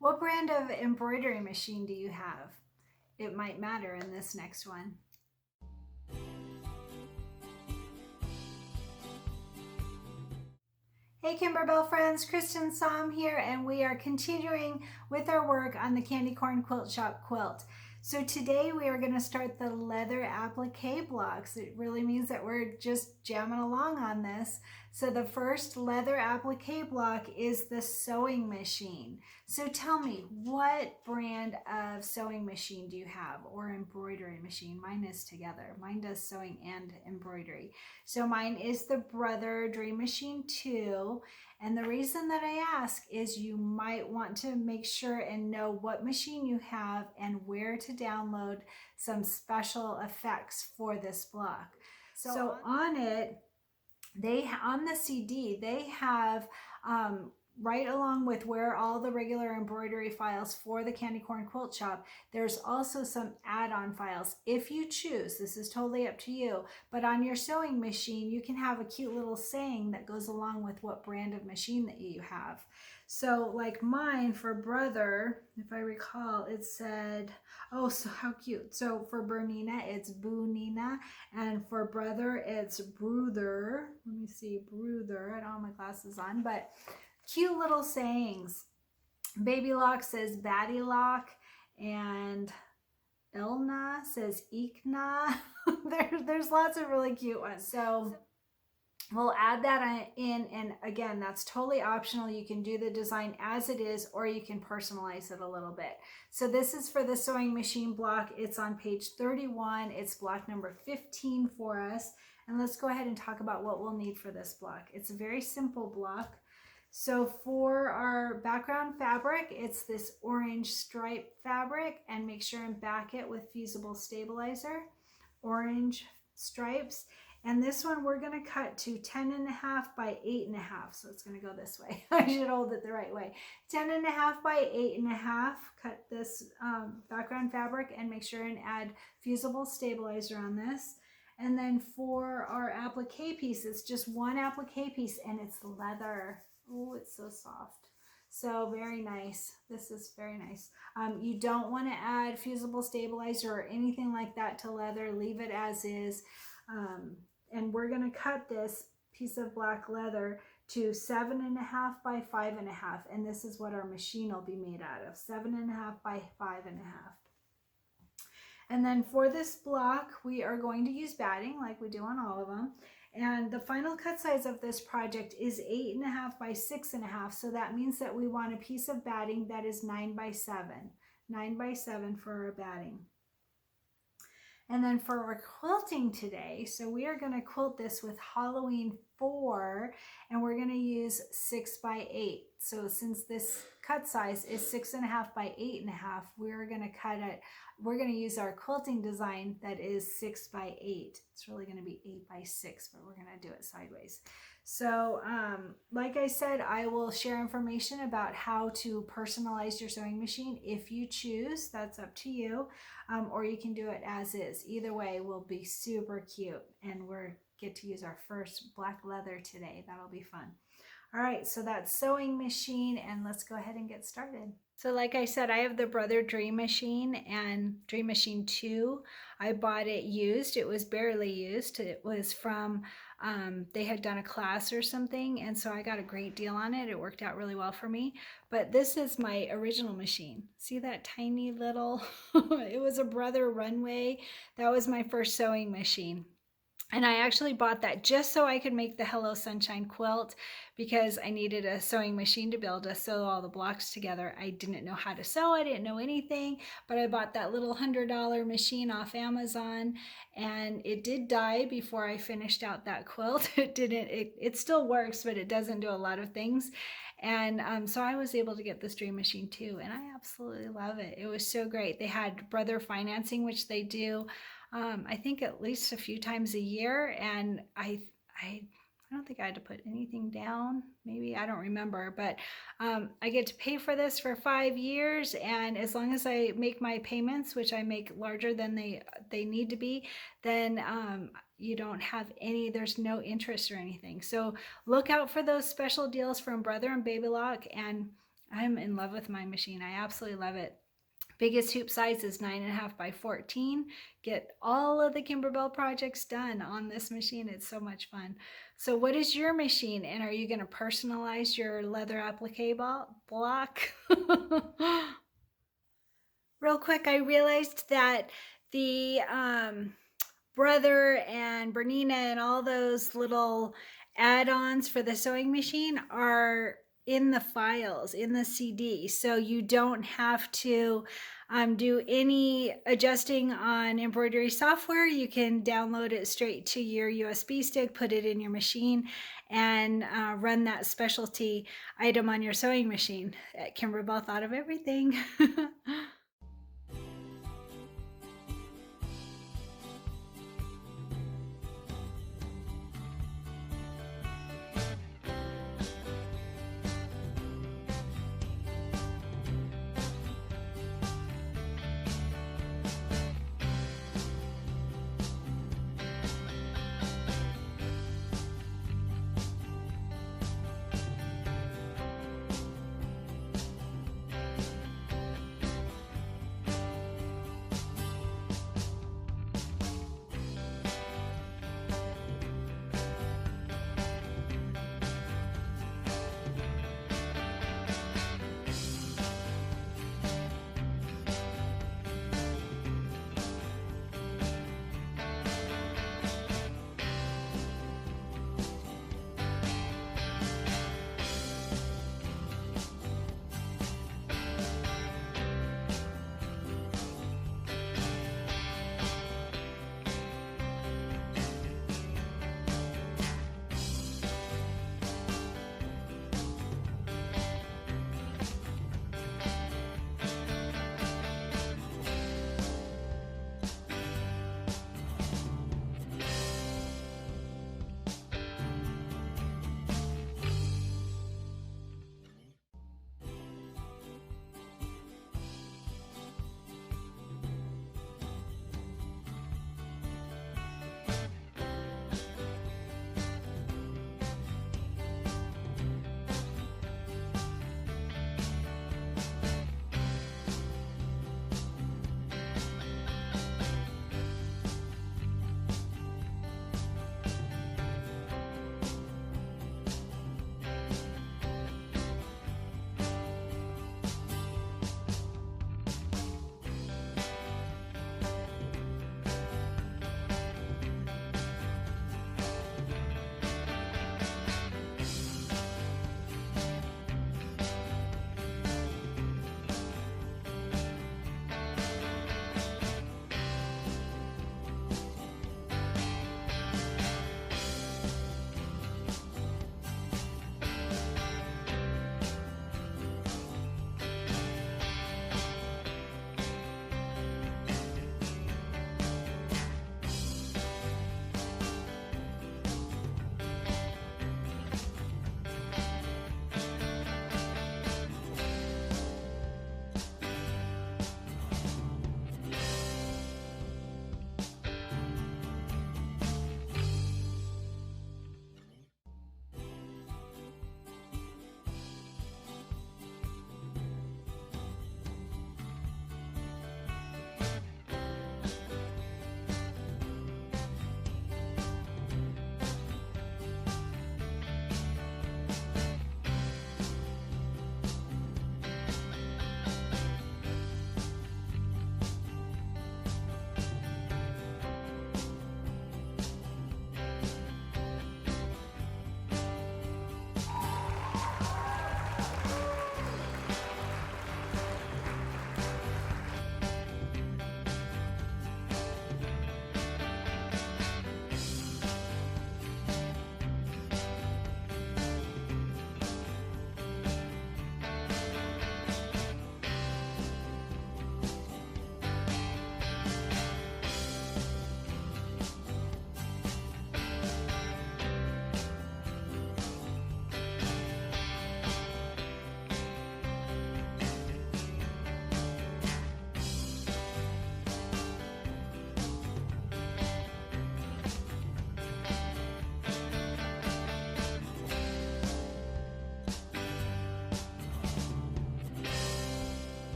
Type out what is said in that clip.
What brand of embroidery machine do you have? It might matter in this next one. Hey Kimberbell friends, Kristen Som here, and we are continuing with our work on the Candy Corn Quilt Shoppe quilt. So today we are going to start the leather applique blocks. It really means that we're just jamming along on this. So the first leather applique block is the sewing machine. So tell me, what brand of sewing machine do you have, or embroidery machine? Mine is together. Mine does sewing and embroidery. So mine is the Brother Dream Machine 2. And the reason that I ask is you might want to make sure and know what machine you have and where to download some special effects for this block. So on it, on the CD, they have right along with where all the regular embroidery files for the Candy Corn Quilt Shoppe, there's also some add-on files if you choose. This is totally up to you, but on your sewing machine you can have a cute little saying that goes along with what brand of machine that you have. So like mine for Brother, if I recall, it said, oh, so how cute. So for Bernina it's Boo Nina, and for Brother it's Bruther. Let me see, Bruther. I don't have my glasses on, but cute little sayings. Baby Lock says Batty Lock, and Ilna says Ikna. There's lots of really cute ones. So we'll add that in, and again, that's totally optional. You can do the design as it is, or you can personalize it a little bit. So this is for the sewing machine block. It's on page 31. It's block number 15 for us. And let's go ahead and talk about what we'll need for this block. It's a very simple block. So for our background fabric, it's this orange stripe fabric, and make sure and back it with fusible stabilizer, orange stripes. And this one we're going to cut to 10.5 by 8.5. So it's going to go this way. I should hold it the right way. 10.5 by 8.5. Cut this background fabric and make sure and add fusible stabilizer on this. And then for our applique piece, it's just one applique piece, and it's leather. Oh, it's so soft. So very nice. This is very nice. You don't want to add fusible stabilizer or anything like that to leather. Leave it as is. And we're going to cut this piece of black leather to 7.5 by 5.5. And this is what our machine will be made out of, 7.5 by 5.5. And then for this block, we are going to use batting like we do on all of them. And the final cut size of this project is 8.5 by 6.5. So that means that we want a piece of batting that is 9 by 7. 9 by 7 for our batting. And then for our quilting today, so we are going to quilt this with Halloween 4, and we're going to use 6 by 8. So since this cut size is 6.5 by 8.5, we're going to cut it. We're going to use our quilting design that is 6 by 8. It's really going to be 8 by 6, but we're going to do it sideways. So like I said, I will share information about how to personalize your sewing machine if you choose. That's up to you, or you can do it as is. Either way will be super cute, and we're get to use our first black leather today. That'll be fun. All right, so that's sewing machine, and let's go ahead and get started. So like I said, I have the Brother Dream Machine and Dream Machine 2. I bought it used. It was barely used. It was from, they had done a class or something, and so I got a great deal on it. It worked out really well for me. But this is my original machine. See that tiny little, it was a Brother Runway. That was my first sewing machine. And I actually bought that just so I could make the Hello Sunshine quilt, because I needed a sewing machine to be able to sew all the blocks together. I didn't know how to sew, I didn't know anything, but I bought that little $100 machine off Amazon, and it did die before I finished out that quilt. It still works, but it doesn't do a lot of things. And so I was able to get this Dream Machine too, and I absolutely love it. It was so great. They had Brother financing, which they do I think at least a few times a year, and I don't think I had to put anything down. Maybe, I don't remember, but I get to pay for this for 5 years, and as long as I make my payments, which I make larger than they need to be, then you don't have there's no interest or anything. So look out for those special deals from Brother and Baby Lock, and I'm in love with my machine. I absolutely love it. Biggest hoop size is 9.5 by 14. Get all of the Kimberbell projects done on this machine. It's so much fun. So what is your machine, and are you going to personalize your leather applique block? Real quick, I realized that the Brother and Bernina and all those little add-ons for the sewing machine are in the files in the CD, so you don't have to do any adjusting on embroidery software. You can download it straight to your USB stick, put it in your machine, and run that specialty item on your sewing machine. Kimberbell thought of everything.